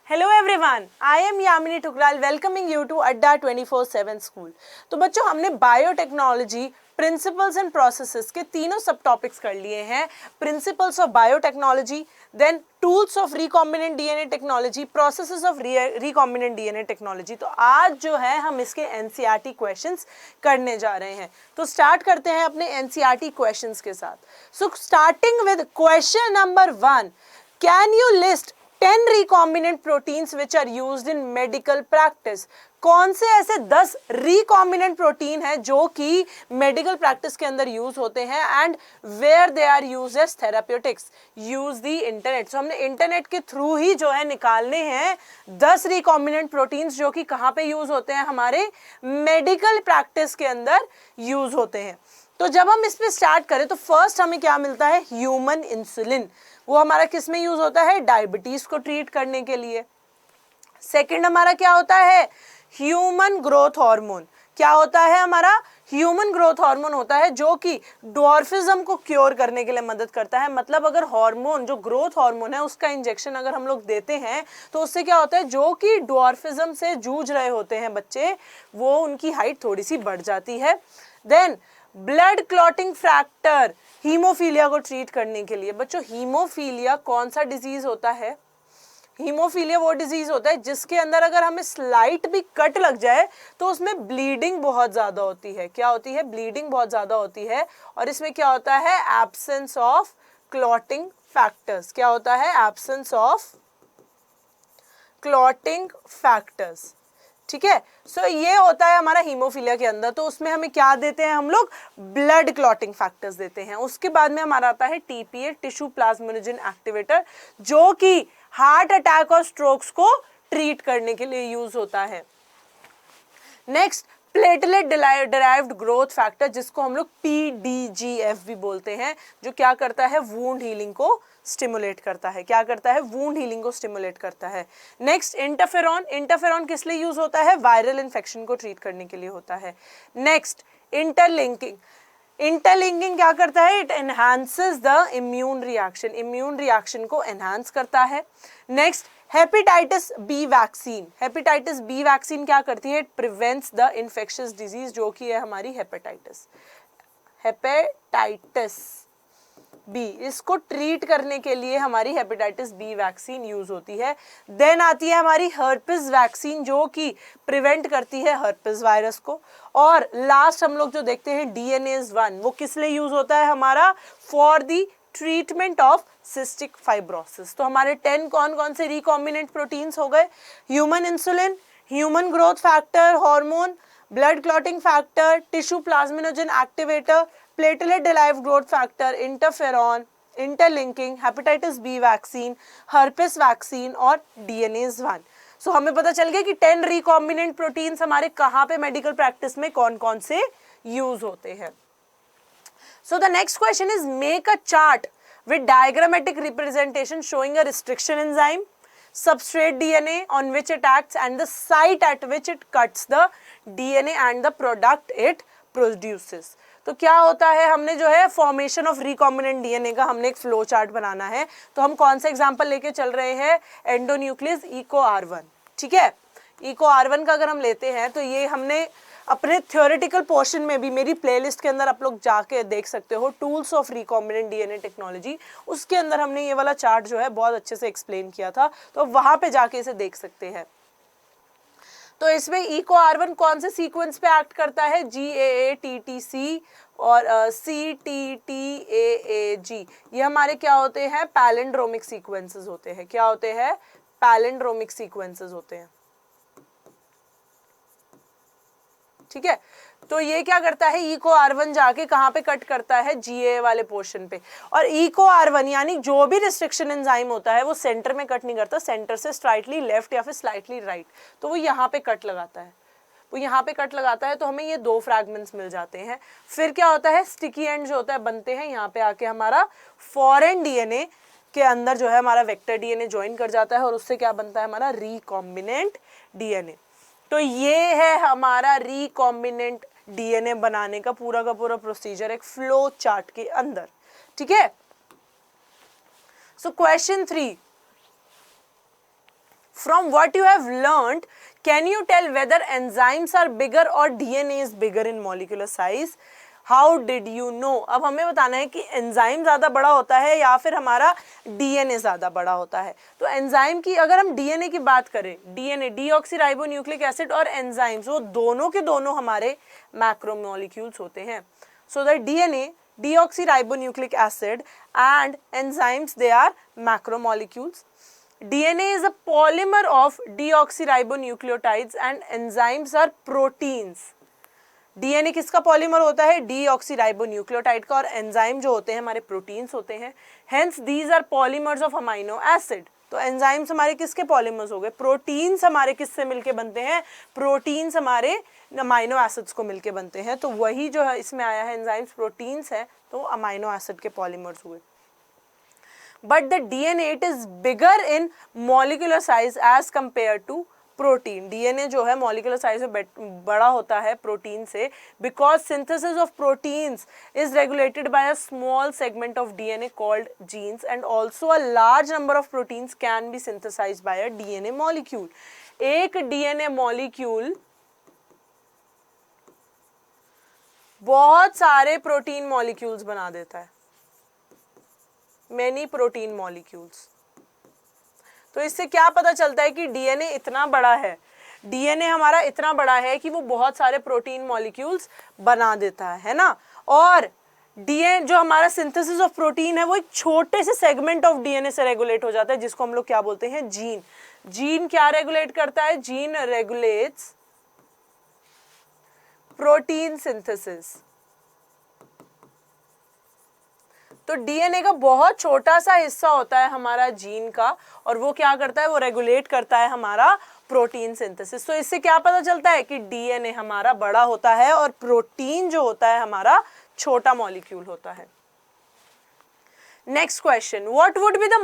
Hello everyone, I am Yamini Thukral welcoming you to Adda 24/7 school. तो बच्चों, हमने बायोटेक्नोलॉजी, प्रिंसिपल्स एंड प्रोसेसेस के तीनों सब टॉपिक्स कर लिए हैं। Principles of biotechnology, then tools of recombinant DNA technology, processes of recombinant DNA technology. तो आज जो है हम इसके एनसीईआरटी क्वेश्चंस करने जा रहे हैं। तो स्टार्ट करते हैं अपने एनसीईआरटी क्वेश्चंस के साथ। So starting with question number 1, can you list 10 recombinant proteins which are used in medical practice? कौन से ऐसे 10 recombinant प्रोटीन हैं जो कि मेडिकल प्रैक्टिस के अंदर यूज होते हैं and where they are used as therapeutics? Use the internet. So हमने इंटरनेट के थ्रू ही जो है निकालने हैं 10 recombinant प्रोटीन्स जो कि कहाँ पे यूज होते हैं, हमारे मेडिकल प्रैक्टिस के अंदर यूज होते हैं। तो जब हम इस पे स्टार्ट करें तो फर्स्ट हमें क्या मिलता है, ह्यूमन इंसुलिन। वो हमारा किस में यूज होता है, डायबिटीज को ट्रीट करने के लिए। सेकंड हमारा क्या होता है, ह्यूमन ग्रोथ हार्मोन। क्या होता है हमारा, ह्यूमन ग्रोथ हार्मोन होता है जो कि डॉर्फिज्म को क्योर करने के लिए मदद करता है। मतलब अगर हार्मोन, जो ग्रोथ हार्मोन है, उसका इंजेक्शन अगर हम लोग देते हैं तो उससे क्या होता है, जो कि डॉर्फिज्म से जूझ रहे होते हैं बच्चे, वो उनकी हाइट थोड़ी सी बढ़ जाती है। Then blood clotting factor, haemophilia को ट्रीट करने के लिए। बच्चों, हीमोफीलिया कौन सा डिजीज होता है, हीमोफीलिया वो डिजीज होता है जिसके अंदर अगर हमें स्लाइट भी कट लग जाए तो उसमें ब्लीडिंग बहुत ज्यादा होती है। क्या होती है, ब्लीडिंग बहुत ज्यादा होती है। और इसमें क्या होता है, एब्सेंस ऑफ क्लॉटिंग फैक्टर्स। क्या होता है, एब्सेंस ऑफ क्लॉटिंग फैक्टर्स। ठीक है। सो ये होता है हमारा हीमोफीलिया के अंदर। तो उसमें हमें क्या देते हैं, हम लोग ब्लड क्लॉटिंग फैक्टर्स देते हैं। उसके बाद में हमारा आता है टीपीए, टिश्यू प्लाज्मिनोजन एक्टिवेटर, जो कि हार्ट अटैक और स्ट्रोक्स को ट्रीट करने के लिए यूज होता है। Next, platelet derived growth factor, जिसको हम लोग पीडीजीएफ भी बोलते हैं, जो क्या करता है, वूंड हीलिंग को स्टिमुलेट करता है। क्या करता है, वूंड हीलिंग को स्टिमुलेट करता है। Next, interferon. इंटरफेरॉन किस लिए यूज होता है, वायरल इन्फेक्शन को ट्रीट करने के लिए होता है। Next, interlinking. इंटरलिंकिंग क्या करता है, it enhances the immune reaction, immune reaction को एनहांस करता है। Next, hepatitis B vaccine. Hepatitis B vaccine क्या करती है, it prevents the infectious disease, जो कि है हमारी हेपेटाइटिस। हेपेटाइटिस बी, इसको ट्रीट करने के लिए हमारी हेपेटाइटिस बी वैक्सीन यूज होती है। देन आती है हमारी हर्पिस वैक्सीन, जो कि प्रिवेंट करती है हर्पिस वायरस को। और लास्ट हम लोग जो देखते हैं DNase-1, वो किस लिए यूज होता है हमारा, for the treatment of cystic fibrosis. तो हमारे 10 कौन कौन से रिकॉम्बिनेंट प्रोटीन्स हो गए, human insulin, human growth factor hormone, blood clotting factor, tissue plasminogen activator, platelet derived growth factor, interferon, interlinking, hepatitis B vaccine, herpes vaccine और DNase-1। सो हमें पता चल गया कि 10 रिकॉम्बिनेंट प्रोटीन्स हमारे कहाँ पे मेडिकल प्रैक्टिस में कौन कौन से यूज होते हैं। So the next question is, make a chart with diagrammatic representation showing a restriction enzyme, substrate DNA on which it acts and the site at which it cuts the DNA and the product it produces. तो क्या होता है, हमने जो है formation of recombinant DNA का हमने एक फ्लो चार्ट बनाना है। तो हम कौन सा एग्जांपल लेके चल रहे हैं, एंडोन्यूक्लियस इको R1। ठीक है, इको R1 का अगर हम लेते हैं तो ये हमने अपने थ्योरेटिकल पोर्शन में भी, मेरी प्लेलिस्ट के अंदर आप लोग जाके देख सकते हो, tools of recombinant DNA technology, उसके अंदर हमने ये वाला चार्ट जो है बहुत अच्छे से एक्सप्लेन किया था। तो वहां पे जाके इसे देख सकते हैं। तो इसमें इको R1 कौन से सीक्वेंस पे एक्ट करता है, GAA-TTC और CTTAAG। ये हमारे क्या होते हैं, पैलिंड्रोमिक सीक्वेंसेस होते हैं। क्या होते हैं, पैलिंड्रोमिक सीक्वेंसेस होते हैं। ठीक है, तो ये क्या करता है, इको R1 जाके कहाँ पे कट करता है, GAA वाले पोर्शन पे। और इको R1 यानी जो भी रिस्ट्रिक्शन एंजाइम होता है वो सेंटर में कट नहीं करता, सेंटर से स्लाइटली लेफ्ट या फिर स्लाइटली राइट। तो वो यहाँ पे कट लगाता है, वो यहाँ पे कट लगाता है। तो हमें ये 2 फ्रैगमेंट्स मिल जाते हैं। फिर क्या होता है, स्टिकी एंड जो होता है बनते हैं, यहाँ पे आके हमारा फॉरेन डीएनए के अंदर जो है हमारा वेक्टर डीएनए ज्वाइन कर जाता है और उससे क्या बनता है, हमारा रिकॉम्बिनेंट डीएनए। तो ये है हमारा रिकॉम्बिनेंट डीएनए बनाने का पूरा प्रोसीजर एक फ्लो चार्ट के अंदर। ठीक है। So question 3, from what you have learned, can you tell whether enzymes are bigger or DNA is bigger in molecular size? How did you know? अब हमें बताना है कि एंजाइम ज़्यादा बड़ा होता है या फिर हमारा डीएनए ज़्यादा बड़ा होता है। तो एंजाइम की, अगर हम डीएनए की बात करें, डीएनए डीऑक्सीराइबोन्यूक्लिक एसिड और एंजाइम्स, वो दोनों के दोनों हमारे मैक्रोमोलिक्यूल्स होते हैं। So the DNA, deoxyribonucleic acid and enzymes, they are macromolecules. DNA is a polymer of deoxyribonucleotides and enzymes are proteins. DNA किसका पॉलीमर होता है? डीऑक्सीराइबोन्यूक्लियोटाइड का, और एंजाइम जो होते हैं हमारे प्रोटीन्स होते हैं। Hence these are polymers of amino acid. तो एंजाइम्स हमारे किसके पॉलीमर्स हो गए? प्रोटीन्स हमारे किससे मिलके बनते हैं? प्रोटीन्स हमारे अमाइनो एसिड्स को मिलके बनते हैं। तो वही जो है इसमें आया है, एंजाइम्स प्रोटीन्स है, तो अमाइनो एसिड के पॉलीमर्स हुए। But the DNA it is bigger in molecular size as compare to protein. DNA जो है मॉलिक्यूलर साइज में बड़ा होता है प्रोटीन से, because synthesis of proteins is regulated by a small segment of DNA called genes, and also a large number of proteins can be synthesised by a DNA molecule. एक DNA molecule बहुत सारे protein molecules बना देता है, many protein molecules. तो इससे क्या पता चलता है कि डीएनए इतना बड़ा है, डीएनए हमारा इतना बड़ा है कि वो बहुत सारे प्रोटीन मॉलिक्यूल्स बना देता है ना। और डीएनए जो हमारा सिंथेसिस ऑफ प्रोटीन है वो एक छोटे से सेगमेंट ऑफ डीएनए से रेगुलेट हो जाता है, जिसको हम लोग क्या बोलते हैं? जीन। जीन क्या रेगुलेट करता है? Gene regulates protein synthesis. तो डीएनए का बहुत छोटा सा हिस्सा होता है हमारा जीन का, और वो क्या करता है? वो रेगुलेट करता है हमारा प्रोटीन सिंथेसिस। तो इससे क्या पता चलता है कि डीएनए हमारा बड़ा होता है और प्रोटीन जो होता है हमारा छोटा मॉलिक्यूल होता है। Next question, what would be the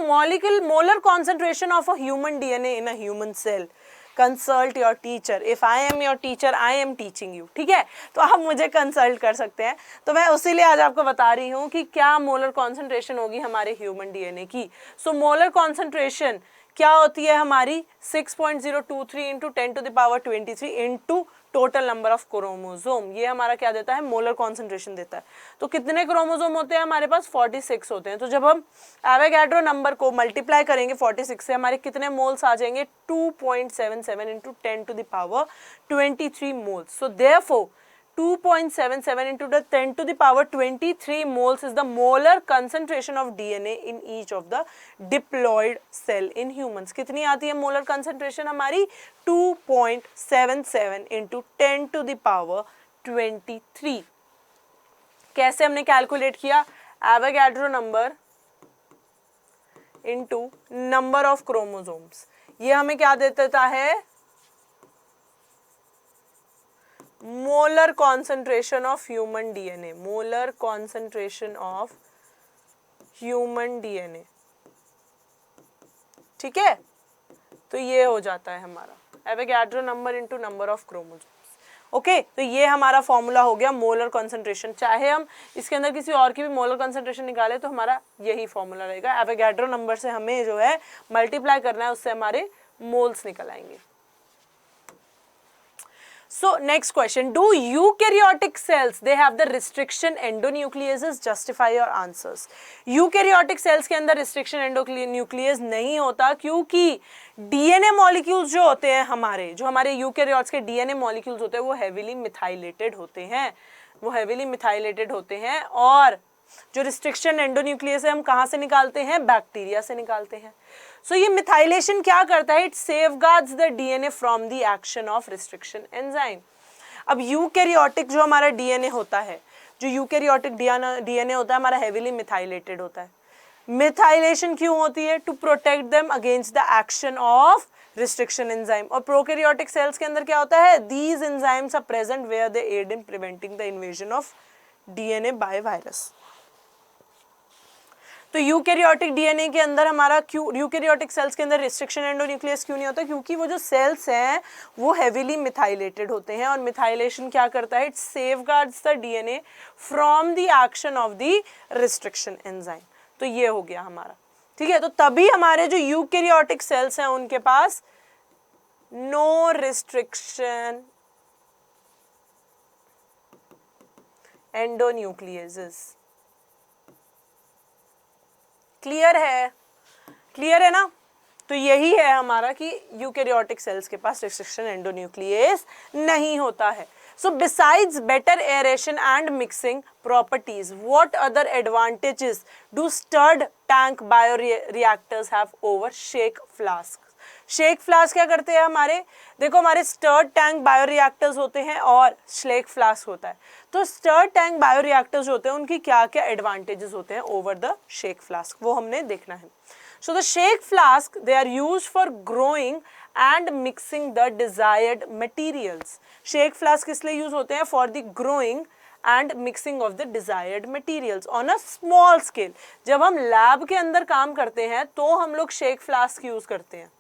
molar concentration of a human DNA in a human cell? Consult your teacher. If I am your teacher I am teaching you. ठीक है, तो आप मुझे कंसल्ट कर सकते हैं। तो मैं उसीलिए आज आपको बता रही हूँ कि क्या मोलर कॉन्सेंट्रेशन होगी हमारे ह्यूमन डीएनए की। सो मोलर कॉन्सेंट्रेशन क्या होती है हमारी? 6.023 into 10⁻23 into total number of chromosome. ये हमारा क्या देता है? मोलर कॉन्सेंट्रेशन देता है। तो कितने क्रोमोसोम होते हैं हमारे पास? 46 होते हैं। तो जब हम एवोगैड्रो नंबर को मल्टीप्लाई करेंगे 46 से, हमारे कितने मोल्स आ जाएंगे? 2.77 into 10⁻23 moles. So therefore 2.77 into the 10⁻23 moles is the molar concentration of DNA in each of the diploid cell in humans. कितनी आती है molar concentration हमारी? 2.77 into 10⁻23। कैसे हमने कैलकुलेट किया? Avogadro number into number of chromosomes. ये हमें क्या देता है? Molar concentration of human DNA. Molar concentration of human DNA. ठीक है, तो ये हो जाता है हमारा Avogadro number into number of chromosomes. Okay, तो ये हमारा फॉर्मूला हो गया मोलर कॉन्सेंट्रेशन। चाहे हम इसके अंदर किसी और की भी मोलर कॉन्सेंट्रेशन निकाले तो हमारा यही फॉर्मूला रहेगा। एवोगैड्रो नंबर से हमें जो है मल्टीप्लाई करना है, उससे हमारे मोल्स निकल आएंगे। So next question, do eukaryotic cells they have the restriction endonucleases? Justify your answers. Eukaryotic cells के अंदर restriction endonuclease नहीं होता, क्योंकि DNA molecules जो होते हैं हमारे, जो हमारे eukaryotes के DNA molecules होते हैं वो heavily methylated होते हैं, वो heavily methylated होते हैं। और जो रिस्ट्रिक्शन एंडोन्यूक्लियस है हम कहाँ से निकालते हैं? बैक्टीरिया से निकालते हैं। सो ये मिथाइलेशन क्या करता है? It safeguards the DNA from the action of restriction enzyme. अब यूकैरियोटिक जो हमारा डीएनए होता है, जो यूकैरियोटिक डीएनए होता है हमारा हेवीली मिथाइलेटेड होता है। मिथाइलेशन क्यों होती है? To protect them against the action of restriction enzyme. और प्रोकैरियोटिक सेल्स के अंदर क्या होता है? These enzymes are present where they aid in preventing the invasion of DNA by virus. तो यूकैरियोटिक डीएनए के अंदर हमारा क्यों, यूकैरियोटिक सेल्स के अंदर रिस्ट्रिक्शन एंडोन्यूक्लियस क्यों नहीं होता? क्योंकि वो जो सेल्स हैं वो हेवीली मिथाइलेटेड होते हैं। और मिथाइलेशन क्या करता है? It safeguards the DNA from the action of the restriction enzyme. तो ये हो गया हमारा। ठीक है, तो तभी हमारे जो यूकैरियोटिक सेल्स हैं उनके पास नो रिस्ट्रिक्शन एंडोन्यूक्लियसेस। क्लियर है? क्लियर है ना? तो यही है हमारा कि यूकैरियोटिक सेल्स के पास रिस्ट्रिक्शन एंडोन्यूक्लियस नहीं होता है। So besides better aeration and mixing properties, what other advantages do stirred tank bioreactors have over shake flask? Shake flask क्या करते हैं हमारे, देखो हमारे स्टर्ड टैंक बायोरिएक्टर्स होते हैं और शेक फ्लास्क होता है। तो स्टर्ड टैंक बायोरिएक्टर्स होते हैं, उनकी क्या क्या एडवांटेजेस होते हैं ओवर द शेक फ्लास्क, वो हमने देखना है। So the shake flask, they are used for growing and mixing the desired materials. Shake flask इसलिए use होते हैं for the growing and mixing of the desired materials on a small scale. जब हम lab के अंदर काम करते हैं तो हम लोग shake flask use करते हैं,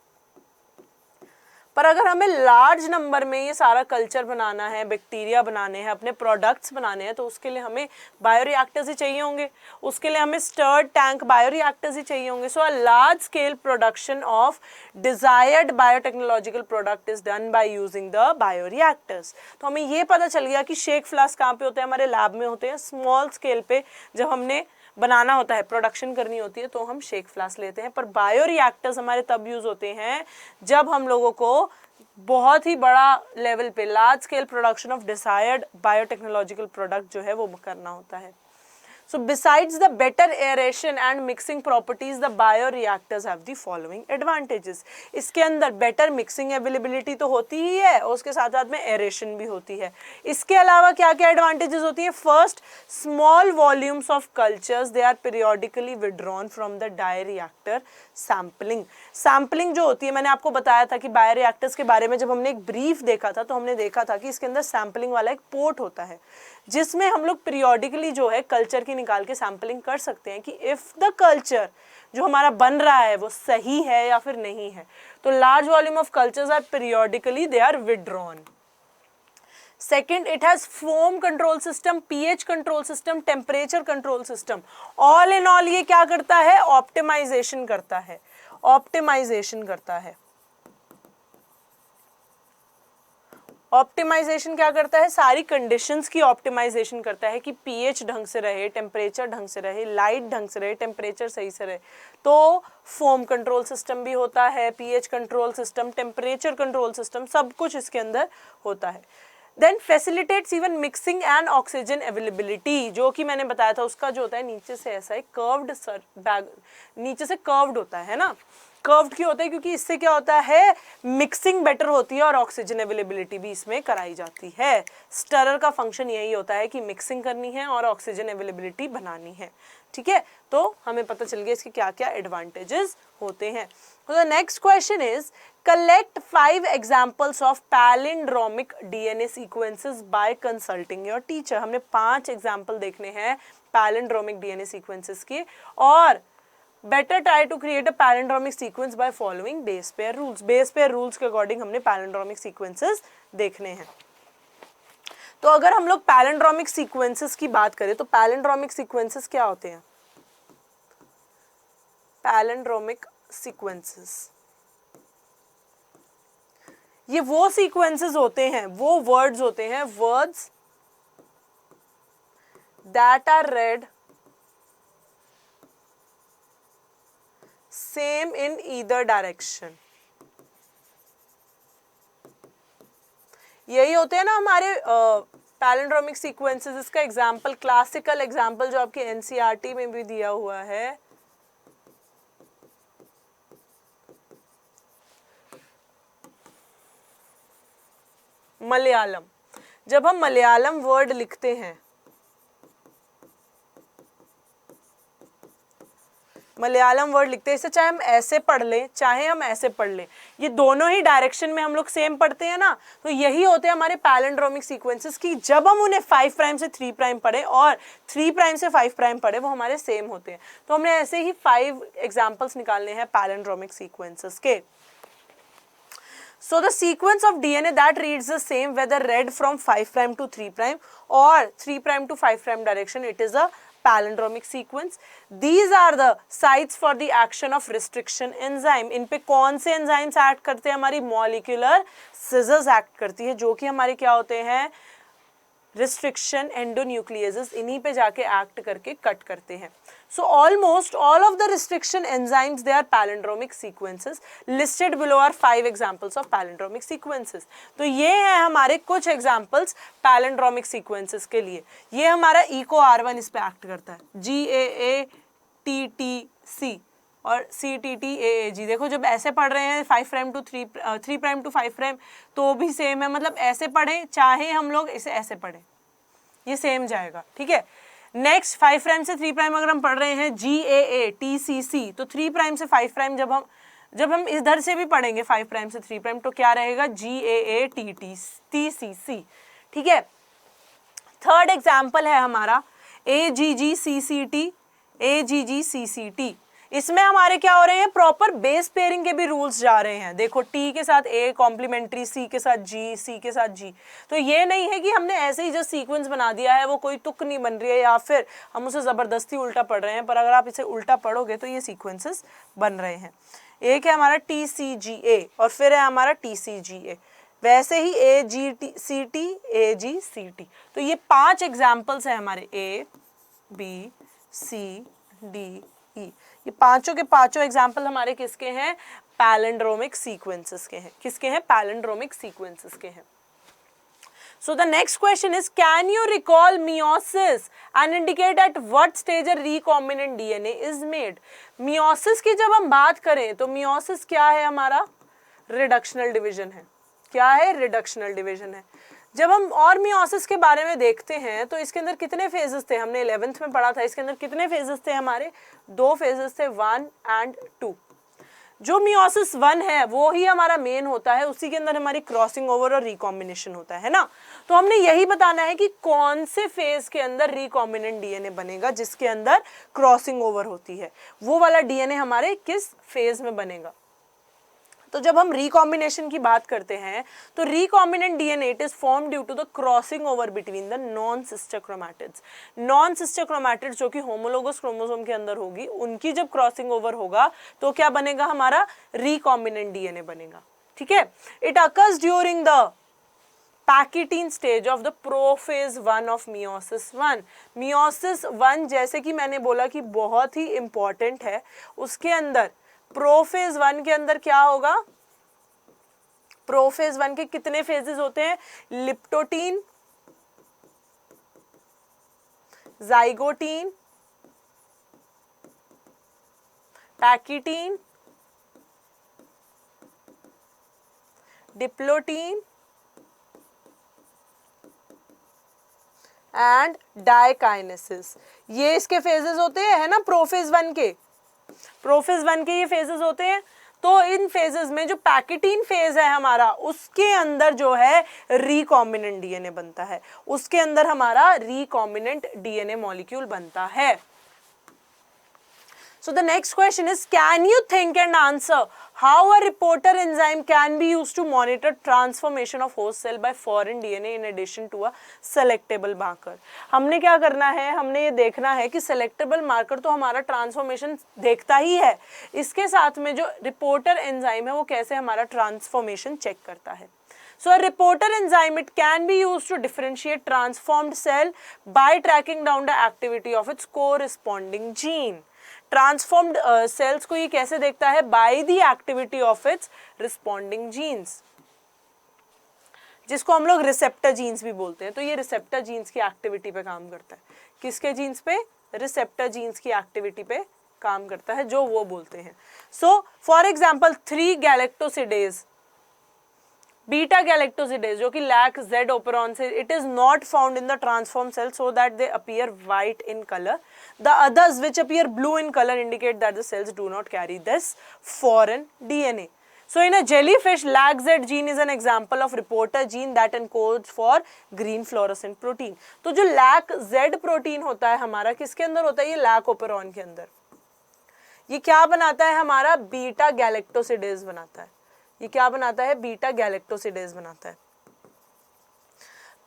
पर अगर हमें लार्ज नंबर में ये सारा कल्चर बनाना है, बैक्टीरिया बनाने हैं, अपने प्रोडक्ट्स बनाने हैं, तो उसके लिए हमें बायोरिएक्टर्स ही चाहिए होंगे, उसके लिए हमें स्टर्ड टैंक बायोरिएक्टर्स ही चाहिए होंगे। So a large scale production of desired biotechnological product is done by using the bioreactors. तो हमें ये पता चल गया कि शेक फ्लास्क कहाँ पे होते हैं, हमारे लैब में होते हैं। स्मॉल स्केल पे जब हमने बनाना होता है, प्रोडक्शन करनी होती है, तो हम शेक फ्लास्क लेते हैं। पर बायोरिएक्टर्स हमारे तब यूज होते हैं जब हम लोगों को बहुत ही बड़ा लेवल पे large scale production of desired biotechnological product जो है वो करना होता है। So besides the better aeration and mixing properties, the bioreactors have the following advantages. इसके अंदर better mixing availability तो होती ही है और उसके साथ साथ में aeration भी होती है। इसके अलावा क्या क्या advantages होती है? First, small volumes of cultures they are periodically withdrawn from the bioreactor sampling. Sampling जो होती है, मैंने आपको बताया था कि बायोरिएक्टर्स के बारे में जब हमने एक ब्रीफ देखा था तो हमने देखा था कि इसके अंदर सैम्पलिंग वाला एक पोर्ट होता है जिसमें हम लोग पीरियोडिकली जो है कल्चर की निकाल के सैम्पलिंग कर सकते हैं कि इफ द कल्चर जो हमारा बन रहा है वो सही है या फिर नहीं है। तो large volume of cultures are periodically they are withdrawn. Second, it has foam control system, pH control system, temperature control system. All in all ये क्या करता है? ऑप्टिमाइजेशन करता है, ऑप्टिमाइजेशन करता है। ऑप्टिमाइजेशन क्या करता है? सारी कंडीशंस की ऑप्टिमाइजेशन करता है कि पीएच ढंग से रहे, टेम्परेचर ढंग से रहे, लाइट ढंग से रहे, टेम्परेचर सही से रहे। तो फोम कंट्रोल सिस्टम भी होता है, pH control system, temperature control system, सब कुछ इसके अंदर होता है। Then facilitates even mixing and oxygen availability, जो कि मैंने बताया था उसका जो होता है नीचे से ऐसा एक कर्व्ड बैग, नीचे से कर्व्ड होता है ना। कर्व्ड क्यों होता है? क्योंकि इससे क्या होता है, मिक्सिंग बेटर होती है और ऑक्सीजन अवेलेबिलिटी भी इसमें कराई जाती है। स्टरर का फंक्शन यही होता है कि मिक्सिंग करनी है और ऑक्सीजन अवेलेबिलिटी बनानी है। ठीक है, तो हमें पता चल गया इसके क्या क्या एडवांटेजेस होते हैं। तो the next question is collect 5 examples of palindromic DNA sequences by consulting your teacher. हमने 5 एग्जाम्पल देखने हैं पैलिंड्रोमिक डीएनए सीक्वेंसेस के, और better try to create a palindromic sequence by following base pair rules. Base pair rules के according हमने palindromic sequences देखने हैं। तो अगर हम लोग पैलिंड्रोमिक सीक्वेंसेस की बात करें तो पैलिंड्रोमिक सीक्वेंसेस क्या होते हैं? पैलिंड्रोमिक सीक्वेंसेस ये वो सीक्वेंसेस होते हैं, वो वर्ड्स होते हैं, words that are read same in either direction. यही होते हैं ना हमारे पैलिंड्रोमिक सीक्वेंसेस। इसका एग्जाम्पल, क्लासिकल एग्जाम्पल जो आपके एनसीईआरटी में भी दिया हुआ है, मलयालम। जब हम मलयालम वर्ड लिखते हैं, मलयालम वर्ड लिखते हैं, इसे चाहे हम ऐसे पढ़ लें चाहे हम ऐसे पढ़ लें, ये दोनों ही डायरेक्शन में हम लोग सेम पढ़ते हैं ना। तो यही होते हैं हमारे पैलिंड्रोमिक सीक्वेंसेस की जब हम उन्हें 5 प्राइम से 3 प्राइम पढ़े और 3 प्राइम से 5 प्राइम पढ़े, वो हमारे सेम होते हैं। तो हमने ऐसे ही 5 एग्जाम्पल्स निकालने हैं पैलिंड्रोमिक सीक्वेंसेस के। So the sequence of DNA that reads the same whether read from 5 prime to 3 prime or 3 prime to 5 prime direction, it is a palindromic sequence. These are the sites for the action of restriction enzyme. इन पे कौन से enzymes act करते हैं? हमारी molecular scissors act करती है, जो कि हमारे क्या होते हैं? रिस्ट्रिक्शन एंडोन्यूक्लियसेस, इन्हीं पे जाके एक्ट करके कट करते हैं. So almost all of the restriction enzymes they are palindromic sequences. Listed below are 5 examples of palindromic sequences. तो ये हैं हमारे कुछ एग्जांपल्स पैलिंड्रोमिक सीक्वेंसेस के लिए. ये हमारा इको R1 इस पे एक्ट करता है, GAATTC और CTTAAG. देखो जब ऐसे पढ़ रहे हैं 5 prime to 3 prime to 5 prime तो भी सेम है, मतलब ऐसे पढ़ें चाहे हम लोग इसे ऐसे पढ़ें, ये सेम जाएगा. ठीक है. नेक्स्ट 5 प्राइम से 3 प्राइम अगर हम पढ़ रहे हैं GAATCC, तो 3 प्राइम से 5 प्राइम जब हम इधर से भी पढ़ेंगे 5 प्राइम से 3 प्राइम तो क्या रहेगा? GAATTCC. ठीक है. थर्ड एग्जाम्पल है हमारा AGGCCT. इसमें हमारे क्या हो रहे हैं? प्रॉपर बेस पेयरिंग के भी रूल्स जा रहे हैं. देखो T के साथ A कॉम्प्लीमेंट्री, C के साथ G, C के साथ G. तो ये नहीं है कि हमने ऐसे ही जो सीक्वेंस बना दिया है वो कोई तुक नहीं बन रही है या फिर हम उसे ज़बरदस्ती उल्टा पढ़ रहे हैं, पर अगर आप इसे उल्टा पढ़ोगे तो ये सीक्वेंसेस बन रहे हैं. एक है हमारा TCGA और फिर है हमारा TCGA. वैसे ही AGCT, AGCT. तो ये 5 एग्जाम्पल्स हैं हमारे A, B, C, D, E. ये पांचों के पांचों एग्जाम्पल हमारे किसके हैं? पैलिंड्रोमिक सीक्वेंसेस के हैं. किसके हैं? पैलिंड्रोमिक सीक्वेंसेस के हैं. So the next question is, can you recall meiosis and indicate at what stage a recombinant DNA is made? meiosis की जब हम बात करें तो meiosis क्या है? हमारा रिडक्शनल डिवीजन है. क्या है? रिडक्शनल डिवीजन है. जब हम और मियोसिस के बारे में देखते हैं तो इसके अंदर कितने फेजेस थे? हमने 11th में पढ़ा था. इसके अंदर कितने फेजेस थे हमारे? 2 फेजेस थे, 1 and 2. जो मियोसिस 1 है वो ही हमारा मेन होता है, उसी के अंदर हमारी क्रॉसिंग ओवर और रिकॉम्बिनेशन होता है ना. तो हमने यही बताना है कि कौन से फेज के अंदर रिकॉम्बिनेंट डीएनए बनेगा, जिसके अंदर क्रॉसिंग ओवर होती है, वो वाला डीएनए हमारे किस फेज में बनेगा. तो जब हम रिकॉम्बिनेशन की बात करते हैं तो recombinant DNA it is form due to the crossing over between the non sister chromatids. Non sister chromatids जो कि होमोलोगस क्रोमोसोम के अंदर होगी, उनकी जब क्रॉसिंग ओवर होगा तो क्या बनेगा? हमारा रिकॉम्बिनेंट डीएनए बनेगा. ठीक है. It occurs during the pachytene stage of the prophase 1 of meiosis 1. Meiosis 1 जैसे कि मैंने बोला कि बहुत ही इंपॉर्टेंट है, उसके अंदर प्रोफेज 1 के अंदर क्या होगा? प्रोफेज 1 के कितने फेजेस होते हैं? Leptotene, zygotene, pachytene, diplotene and diakinesis. ये इसके फेजेस होते हैं, है ना, प्रोफेज 1 के. प्रोफेज 1 के ये फेजेस होते हैं. तो इन फेजेस में जो पैकेटीन फेज है हमारा, उसके अंदर जो है रिकॉम्बिनेंट डीएनए बनता है, उसके अंदर हमारा रिकॉम्बिनेंट डीएनए मॉलिक्यूल बनता है. So the next question is, can you think and answer how a reporter enzyme can be used to monitor transformation of host cell by foreign DNA in addition to a selectable marker? हमने क्या करना है? हमने ये देखना है कि selectable marker तो हमारा transformation देखता ही है, इसके साथ में जो reporter enzyme है वो कैसे हमारा transformation check करता है. So a reporter enzyme it can be used to differentiate transformed cell by tracking down the activity of its corresponding gene. Transformed cells को ये कैसे देखता है? By the activity of its responding genes, जिसको हम लोग रिसेप्टर जीन्स भी बोलते हैं. तो ये रिसेप्टर जीन्स की एक्टिविटी पे काम करता है. किसके जीन्स पे? रिसेप्टर जीन्स की एक्टिविटी पे काम करता है, जो वो बोलते हैं. So for example 3 galactosidase, beta galactosidase जो कि लैक Z ओपेरॉन से, it is not found in the transform cell so that they appear white in colour. The others which appear blue in colour indicate that the cells do not carry this foreign DNA. So in a jellyfish, LAC-Z gene is an example of reporter gene that encodes for green fluorescent protein. तो जो LAC-Z protein होता है हमारा, किसके अंदर होता है? ये लैक ओपेरॉन के अंदर. ये क्या बनाता है? हमारा बीटा गैलेक्टोसिडेज बनाता है. ये क्या बनाता है? बीटा गैलेक्टोसिडेज बनाता है.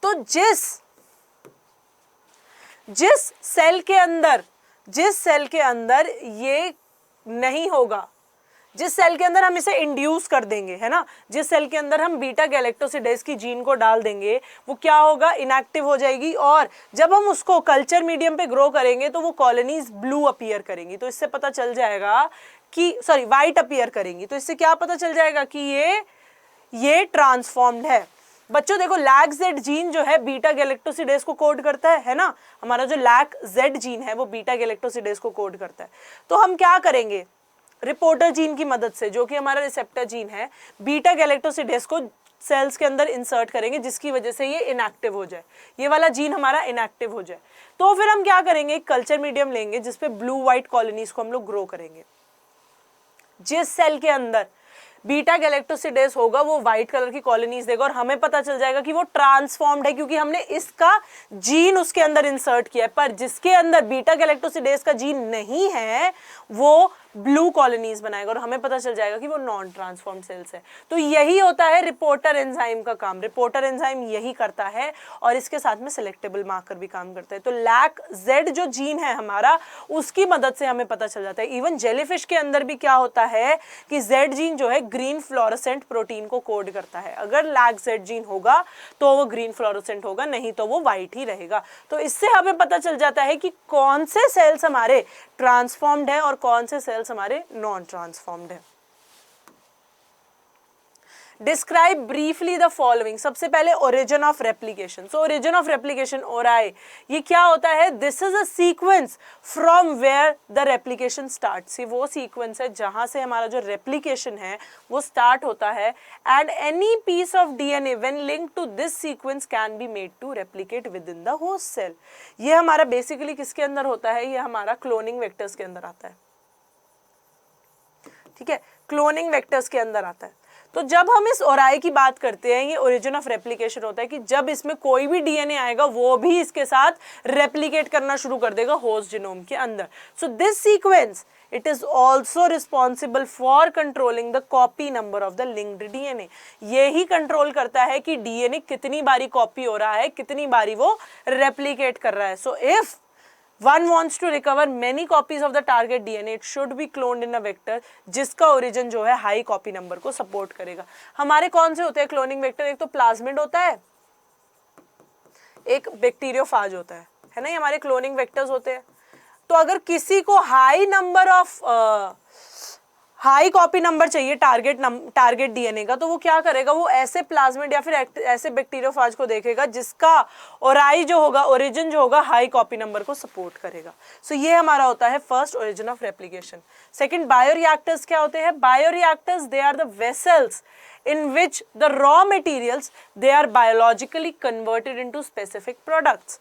तो जिस जिस सेल के अंदर ये नहीं होगा, जिस सेल के अंदर हम इसे इंड्यूस कर देंगे, है ना, जिस सेल के अंदर हम बीटा गैलेक्टोसिडेज की जीन को डाल देंगे, वो क्या होगा, इनएक्टिव हो जाएगी। और जब हम उसको कल्चर मीडियम पे ग्रो करेंगे तो वो कॉलोनीज ब्लू अपीयर करेंगी। तो इससे पता चल जाएगा कि व्हाइट अपीयर करेंगी। तो इससे क्या पता चल जाएगा कि ये ट्रांसफॉर्म्ड है। बच्चों देखो, लैक जेड जीन जो है बीटा गैलेक्टोसिडेज को कोड करता है ना, हमारा जो लैक जेड जीन है वो बीटा गैलेक्टोसिडेज को कोड करता है। तो हम क्या करेंगे, रिपोर्टर जीन की मदद से, जो कि हमारा रिसेप्टर जीन है, बीटा गैलेक्टोसिडेज को सेल्स के अंदर इंसर्ट करेंगे, जिसकी वजह से ये इनएक्टिव हो जाए, ये वाला जीन हमारा इनएक्टिव हो जाए। तो फिर हम क्या करेंगे, एक कल्चर मीडियम लेंगे जिसपे ब्लू व्हाइट कॉलोनीज को हम लोग ग्रो करेंगे। जिस सेल के अंदर बीटा गैलेक्टोसिडेज होगा वो व्हाइट कलर की कॉलोनीज देगा और हमें पता चल जाएगा कि वो ट्रांसफॉर्म्ड है, क्योंकि हमने इसका जीन उसके अंदर इंसर्ट किया है। पर जिसके अंदर बीटा गैलेक्टोसिडेज का जीन नहीं है वो ब्लू कॉलोनीज बनाएगा और हमें पता चल जाएगा कि वो नॉन ट्रांसफॉर्म्ड सेल्स है। तो यही होता है रिपोर्टर एंजाइम का काम। रिपोर्टर एंजाइम यही करता है और इसके साथ में सिलेक्टेबल मार्कर भी काम करता है। तो लैक जेड जो जीन है हमारा, उसकी मदद से हमें पता चल जाता है। इवन जेलीफिश के अंदर भी क्या होता है कि जेड जीन जो है ग्रीन फ्लोरोसेंट प्रोटीन को कोड करता है। अगर लैक जेड जीन होगा तो वो ग्रीन फ्लोरोसेंट होगा, नहीं तो वो व्हाइट ही रहेगा। तो इससे हमें पता चल जाता है कि कौन से सेल्स हमारे ट्रांसफॉर्म्ड है और कौन से सेल्स हमारे नॉन ट्रांसफॉर्म्ड है। Describe briefly the following. सबसे पहले origin of replication. So origin of replication ori, ये क्या होता है, this is a sequence from where the replication starts. ये वो सीक्वेंस है जहां से हमारा जो रेप्लिकेशन है वो स्टार्ट होता है। And any piece of DNA when linked to this sequence can be made to replicate within the host cell. ये हमारा बेसिकली किसके अंदर होता है, ये हमारा क्लोनिंग वेक्टर्स के अंदर आता है। ठीक है, क्लोनिंग वेक्टर्स के अंदर आता है। तो जब हम इस ओराई की बात करते हैं, ये ओरिजिन ऑफ रेप्लिकेशन होता है कि जब इसमें कोई भी डीएनए आएगा वो भी इसके साथ रेप्लिकेट करना शुरू कर देगा होस्ट जीनोम के अंदर। So this sequence it is also responsible for controlling the copy number of the linked DNA. ये ही कंट्रोल करता है कि डीएनए कितनी बारी कॉपी हो रहा है, कितनी बारी वो रेप्लिकेट कर रहा है। So if one wants to recover many copies of the target DNA, it should be cloned in a vector जिसका ओरिजिन जो है हाई कॉपी नंबर को सपोर्ट करेगा। हमारे कौन से होते हैं क्लोनिंग वेक्टर, एक तो प्लाज्मिड होता है, एक बैक्टीरियोफाज होता है ना, ये हमारे क्लोनिंग वेक्टर्स होते हैं। तो अगर किसी को हाई कॉपी नंबर चाहिए टारगेट डीएनए का, तो वो क्या करेगा, वो ऐसे प्लाज्मिड या फिर ऐसे बैक्टीरियोफाज को देखेगा जिसका ओराई जो होगा, ओरिजिन जो होगा, हाई कॉपी नंबर को सपोर्ट करेगा। सो ये हमारा होता है first origin of replication. Second, bioreactors क्या होते हैं, bioreactors they are the vessels in which the raw materials they are biologically converted into specific products।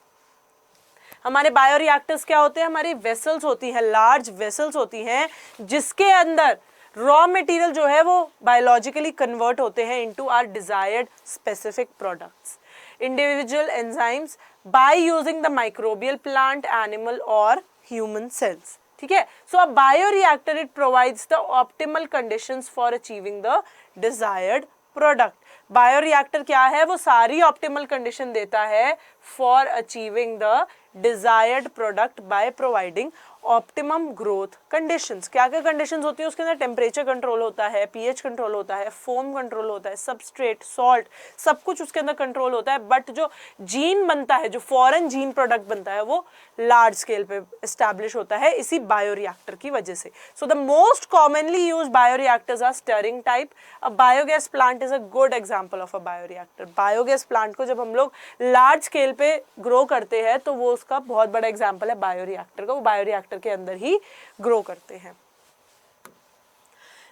हमारे बायोरिएक्टर्स क्या होते हैं, हमारी वेसल्स होती हैं, लार्ज वेसल्स होती हैं जिसके अंदर रॉ मटेरियल जो है वो बायोलॉजिकली कन्वर्ट होते हैं into our desired specific products. Individual enzymes by using the microbial, plant, animal और ह्यूमन सेल्स। ठीक है, so a bioreactor it provides the optimal conditions for achieving the desired product. Bioreactor क्या है, वो सारी optimal condition देता है for achieving the desired product by providing optimum growth conditions. क्या क्या कंडीशंस होती है उसके अंदर, टेम्परेचर कंट्रोल होता है, पीएच कंट्रोल होता है, फोम कंट्रोल होता है, सबस्ट्रेट, सॉल्ट, सब कुछ उसके अंदर कंट्रोल होता है। बट जो जीन बनता है, जो फॉरेन जीन प्रोडक्ट बनता है, वो लार्ज स्केल पे एस्टैब्लिश होता है इसी बायोरिएक्टर की वजह से। So the most commonly used bioreactors are stirring type. A biogas plant is a good example of a bioreactor. Biogas plant को जब हम लोग लार्ज स्केल पे ग्रो करते हैं तो वो उसका बहुत बड़ा एग्जांपल है बायोरिएक्टर का, वो बायोरिएक्टर के अंदर ही ग्रो करते हैं।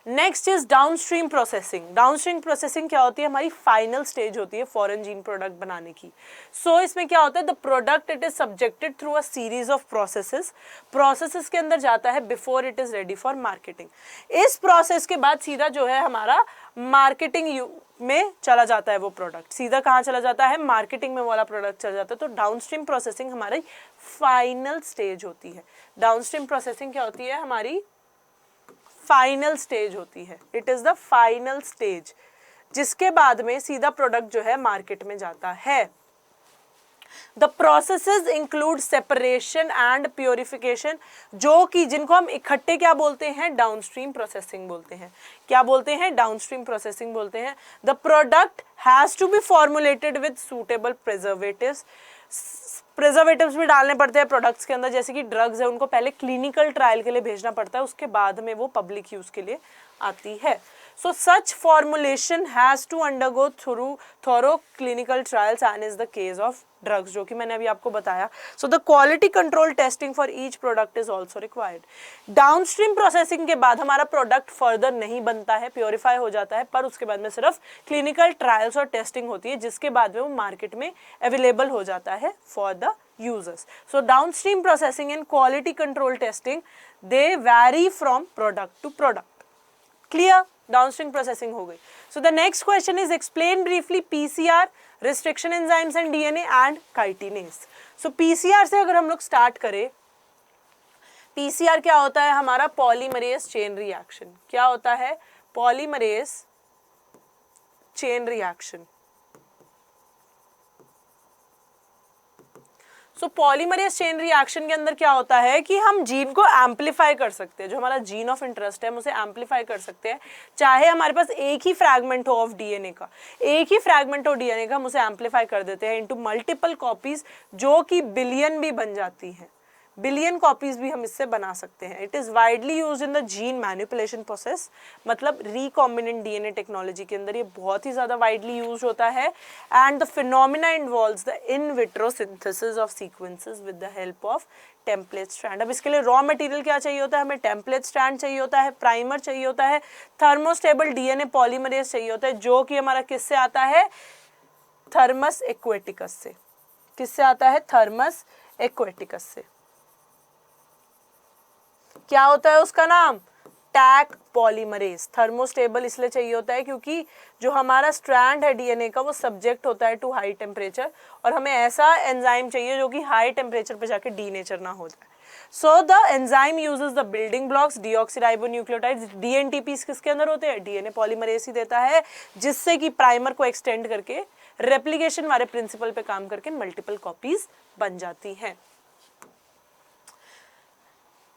Next is downstream processing. Downstream processing क्या होती है, हमारी फाइनल स्टेज होती है फॉरेन जीन प्रोडक्ट बनाने की। सो इसमें क्या होता है, the product it is subjected through a series of processes के अंदर जाता है before it is ready for marketing. इस प्रोसेस के बाद सीधा जो है हमारा मार्केटिंग में चला जाता है वो प्रोडक्ट। सीधा कहाँ चला जाता है, मार्केटिंग में वाला प्रोडक्ट चला जाता है। तो डाउनस्ट्रीम प्रोसेसिंग हमारी फाइनल स्टेज होती है। डाउनस्ट्रीम प्रोसेसिंग क्या होती है, हमारी फाइनल स्टेज होती है। It is the final stage जिसके बाद में सीधा प्रोडक्ट जो है मार्केट में जाता है। The processes include separation and purification, जो कि जिनको हम इकट्ठे क्या बोलते हैं, डाउनस्ट्रीम प्रोसेसिंग बोलते हैं। क्या बोलते हैं, डाउनस्ट्रीम प्रोसेसिंग बोलते हैं। The product has to be formulated with suitable preservatives, preservatives भी डालने पड़ते हैं प्रोडक्ट्स के अंदर, जैसे कि ड्रग्स है उनको पहले क्लिनिकल ट्रायल के लिए भेजना पड़ता है, उसके बाद में वो पब्लिक यूज के लिए आती है। So such formulation has to undergo through thorough clinical trials and is the case of drugs, जो कि मैंने अभी आपको बताया। So the quality control testing for each product is also required. Downstream processing के बाद हमारा product further नहीं बनता है, purify हो जाता है, पर उसके बाद में सिर्फ clinical trials और testing होती है, जिसके बाद में वो market में available हो जाता है for the users. So downstream processing and quality control testing, they vary from product to product. Clear? Downstream processing हो गई। So the next question is explain briefly PCR, restriction enzymes and DNA and chitinase. So PCR से अगर हम लोग start करें, PCR क्या होता है, हमारा पॉलीमरेज चेन रिएक्शन। क्या होता है, पॉलीमरेज चेन रिएक्शन। सो पॉलीमरेज चेन रिएक्शन के अंदर क्या होता है कि हम जीन को एम्पलीफाई कर सकते हैं, जो हमारा जीन ऑफ इंटरेस्ट है हम उसे एम्पलीफाई कर सकते हैं, चाहे हमारे पास एक ही फ्रैगमेंट हो ऑफ डीएनए का, एक ही फ्रैगमेंट हो डीएनए का, हम उसे एम्पलीफाई कर देते हैं इनटू मल्टीपल कॉपीज, जो कि बिलियन भी बन जाती हैं, बिलियन कॉपीज भी हम इससे बना सकते हैं। It is widely used in the gene manipulation process, मतलब रिकॉम्बिनेंट डीएनए टेक्नोलॉजी के अंदर ये बहुत ही ज्यादा वाइडली यूज होता है। And the phenomena involves the in vitro synthesis of sequences with the help of template strand. अब इसके लिए रॉ मटेरियल क्या चाहिए होता है, हमें टेम्पलेट स्ट्रैंड चाहिए होता है, प्राइमर चाहिए होता है, थर्मोस्टेबल डीएनए पॉलीमरेज चाहिए होता है, जो कि हमारा किससे आता है, थर्मस एक्वेटिकस से। किससे आता है, थर्मस एक्वेटिकस से। क्या होता है उसका नाम, टैक पॉलीमरेज। थर्मोस्टेबल इसलिए चाहिए होता है क्योंकि जो हमारा स्ट्रैंड है डीएनए का वो सब्जेक्ट होता है टू हाई टेम्परेचर, और हमें ऐसा एंजाइम चाहिए जो कि हाई टेम्परेचर पे जाके डीनेचर ना हो जाए। So the enzyme uses the building blocks deoxyribonucleotides. DNTPs किसके अंदर होते हैं, डीएनए पॉलीमरेज ही देता है, जिससे कि प्राइमर को एक्सटेंड करके रेप्लिकेशन वाले प्रिंसिपल पे काम करके मल्टीपल कॉपीज बन जाती हैं।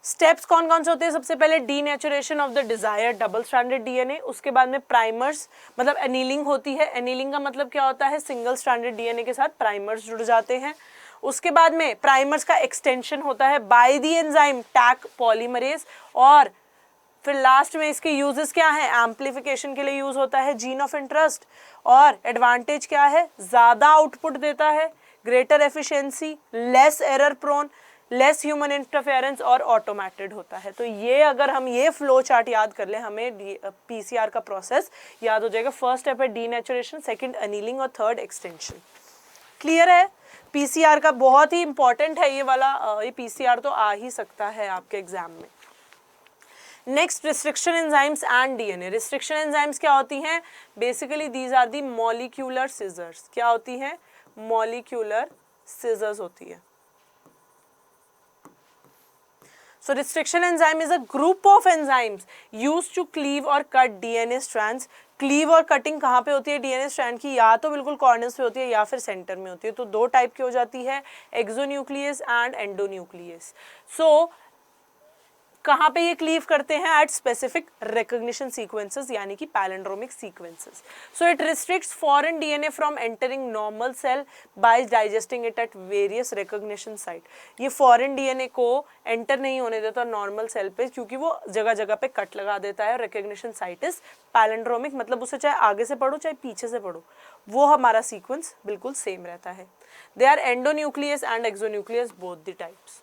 स्टेप्स कौन कौन से होते हैं, सबसे पहले denaturation of the desired double stranded DNA, उसके बाद में प्राइमर्स मतलब एनीलिंग होती है। एनीलिंग का मतलब क्या होता है, सिंगल स्ट्रैंडेड डीएनए के साथ प्राइमर्स जुड़ जाते हैं। उसके बाद में प्राइमर्स का एक्सटेंशन होता है by the enzyme Taq polymerase, और फिर लास्ट में इसके यूजेस क्या है, एम्प्लीफिकेशन के लिए यूज होता है जीन ऑफ इंटरेस्ट, और एडवांटेज क्या है, ज्यादा आउटपुट देता है, greater efficiency, less error prone, less human interference और ऑटोमेटेड होता है। तो ये अगर हम ये फ्लो चार्ट याद कर ले, हमें पीसीआर का प्रोसेस याद हो जाएगा। फर्स्ट स्टेप है डीनेचुरेशन, सेकंड एनीलिंग और थर्ड एक्सटेंशन। क्लियर है, पीसीआर का बहुत ही इंपॉर्टेंट है ये वाला, ये पीसीआर तो आ ही सकता है आपके एग्जाम में। Next, restriction enzymes and DNA. Restriction enzymes क्या होती हैं, basically these are the molecular scissors. क्या होती हैं, मॉलिक्यूलर सीजर्स होती है। So restriction enzyme is a group of enzymes used to cleave or cut DNA strands. Cleave और cutting कहाँ पे होती है डीएनए स्ट्रैंड की, या तो बिल्कुल कॉर्नर्स पे होती है या फिर सेंटर में होती है। तो दो टाइप की हो जाती है, एक्सोन्यूक्लियस एंड एंडोन्यूक्लियस। सो कहाँ पे ये क्लीव करते हैं, एट स्पेसिफिक रिकॉग्निशन सीक्वेंसेस, यानी कि palindromic sequences. So it restricts foreign DNA from entering normal cell by digesting it at various recognition site. ये फॉरेन डीएनए को एंटर नहीं होने देता नॉर्मल सेल पे, क्योंकि वो जगह जगह पे कट लगा देता है। रिकॉग्निशन साइट इज पैलिंड्रोमिक, मतलब उसे चाहे आगे से पढ़ो चाहे पीछे से पढ़ो, वो हमारा सीक्वेंस बिल्कुल सेम रहता है। They are endonuclease and exonuclease both the types.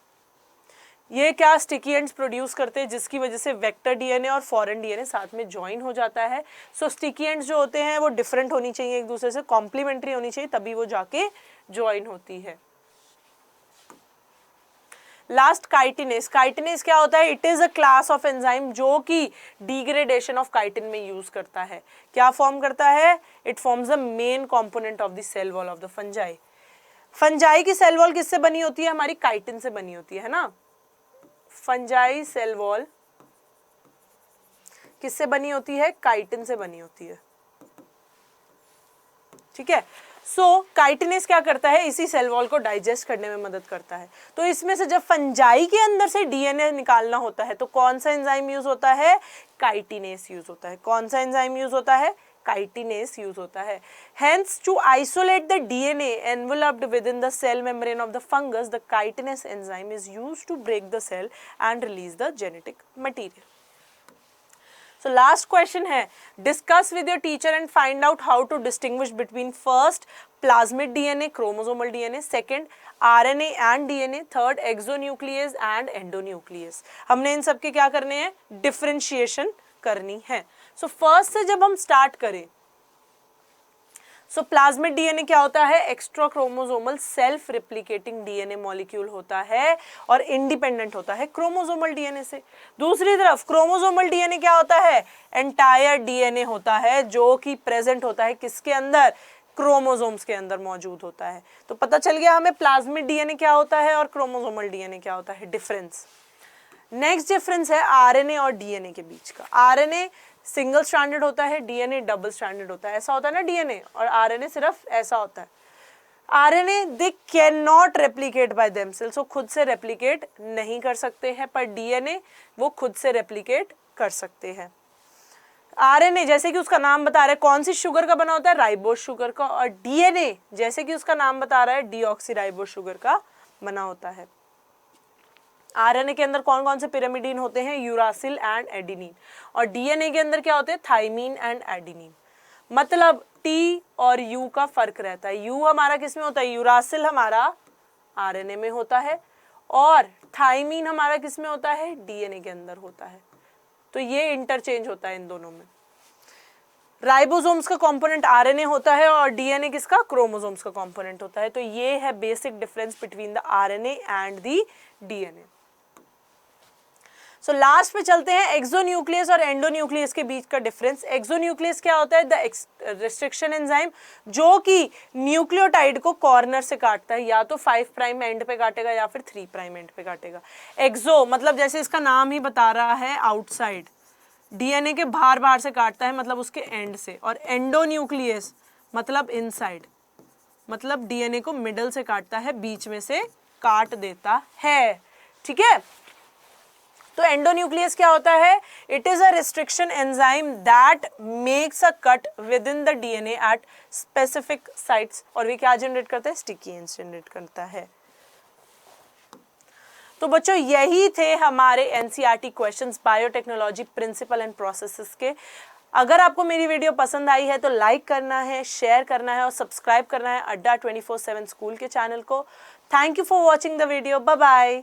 ये क्या स्टिकी एंड्स प्रोड्यूस करते हैं, जिसकी वजह से वेक्टर डीएनए और फॉरेन डीएनए साथ में ज्वाइन हो जाता है। सो स्टिकी एंड्स जो होते हैं वो डिफरेंट होनी चाहिए, एक दूसरे से कॉम्प्लीमेंट्री होनी चाहिए, तभी वो जाके ज्वाइन होती है। Last, chitinase. काइटिनेज क्या होता है, it is a class of enzyme जो कि डिग्रेडेशन ऑफ काइटिन में यूज करता है। क्या फॉर्म करता है, it forms the main component of the cell wall of the fungi. Fungi की सेल वॉल किससे बनी होती है, हमारी काइटिन से बनी होती है ना। फंजाई सेल वॉल किससे बनी होती है, काइटिन से बनी होती है। ठीक है। सो काइटिनेस क्या करता है, इसी सेल वॉल को डाइजेस्ट करने में मदद करता है। तो इसमें से जब फंजाई के अंदर से डीएनए निकालना होता है तो कौन सा एंजाइम यूज होता है, काइटिनेस यूज होता है। कौन सा एंजाइम यूज होता है, काइटिनेस यूज होता है। Hence, to isolate the DNA enveloped within the cell membrane of the fungus, the chitinase enzyme is used to break the cell and release the genetic material. So last question है, discuss with your teacher and find out how to distinguish between first plasmid DNA, chromosomal DNA, second RNA and DNA, third exonuclease and endonuclease. हमने इन सब के क्या करने हैं, differentiation करनी है। So first से जब हम स्टार्ट करें, सो प्लाज्मिड डीएनए क्या होता है, extra chromosomal self replicating DNA molecule होता है और इंडिपेंडेंट होता है क्रोमोसोमल डीएनए से। दूसरी तरफ क्रोमोसोमल डीएनए क्या होता है, एंटायर डीएनए होता है जो कि प्रेजेंट होता है किसके अंदर, क्रोमोसोम्स के अंदर मौजूद होता है। तो पता चल गया हमें प्लाज्मिड डीएनए क्या होता है और क्रोमोसोमल डीएनए क्या होता है, डिफरेंस। नेक्स्ट डिफरेंस है आरएनए और डीएनए के बीच का। आरएनए सिंगल स्ट्रैंडेड होता है, डीएनए डबल स्ट्रैंडेड होता है। ऐसा होता है ना डीएनए, और आरएनए सिर्फ ऐसा होता है। RNA they can not replicate by themselves, वो खुद से रेप्लिकेट नहीं कर सकते हैं, पर डीएनए वो खुद से रेप्लिकेट कर सकते हैं। आरएनए जैसे कि उसका नाम बता रहा है कौन सी शुगर का बना होता है, राइबोस शुगर का, और डीएनए जैसे कि उसका नाम बता रहा है डीऑक्सीराइबोस शुगर का बना होता है। आरएनए के अंदर कौन कौन से पिरामिडीन होते हैं, यूरासिल एंड एडेनिन, और डीएनए के अंदर क्या होते हैं, थाइमीन एंड एडेनिन। मतलब टी और यू का फर्क रहता है। यू हमारा किस में होता है, यूरासिल हमारा आरएनए में होता है, और थाइमीन हमारा किस में होता है, डीएनए के अंदर होता है। तो ये इंटरचेंज होता है इन दोनों में। राइबोसोम्स का कंपोनेंट आरएनए होता है और डीएनए किसका, क्रोमोसोम्स का कंपोनेंट होता है। तो ये है basic difference between the RNA and the DNA. So last पे चलते हैं एक्सोन्यूक्लियस और एंडोन्यूक्लियस के बीच का डिफरेंस। एक्सोन्यूक्लियस क्या होता है, द रिस्ट्रिक्शन एंजाइम जो कि न्यूक्लियोटाइड को कॉर्नर से काटता है, या तो 5 प्राइम एंड पे काटेगा या फिर 3 प्राइम एंड पे काटेगा। एक्सो मतलब जैसे इसका नाम ही बता रहा है आउटसाइड, डीएनए के बाहर बाहर से काटता है मतलब उसके एंड से, और एंडोन्यूक्लियस मतलब इनसाइड, मतलब डीएनए को मिडल से काटता है, बीच में से काट देता है। ठीक है। तो एंडोन्यूक्लियस क्या होता है, it is a restriction enzyme that makes a cut with in the DNA at specific sites, और वे क्या जनरेट करता है, स्टिकी एंड्स जनरेट करता है। तो बच्चों यही थे हमारे NCERT questions biotechnology principle and processes के। अगर आपको मेरी वीडियो पसंद आई है तो लाइक करना है, शेयर करना है और सब्सक्राइब करना है अड्डा 24/7 स्कूल के चैनल को। Thank you for watching the video. Bye bye.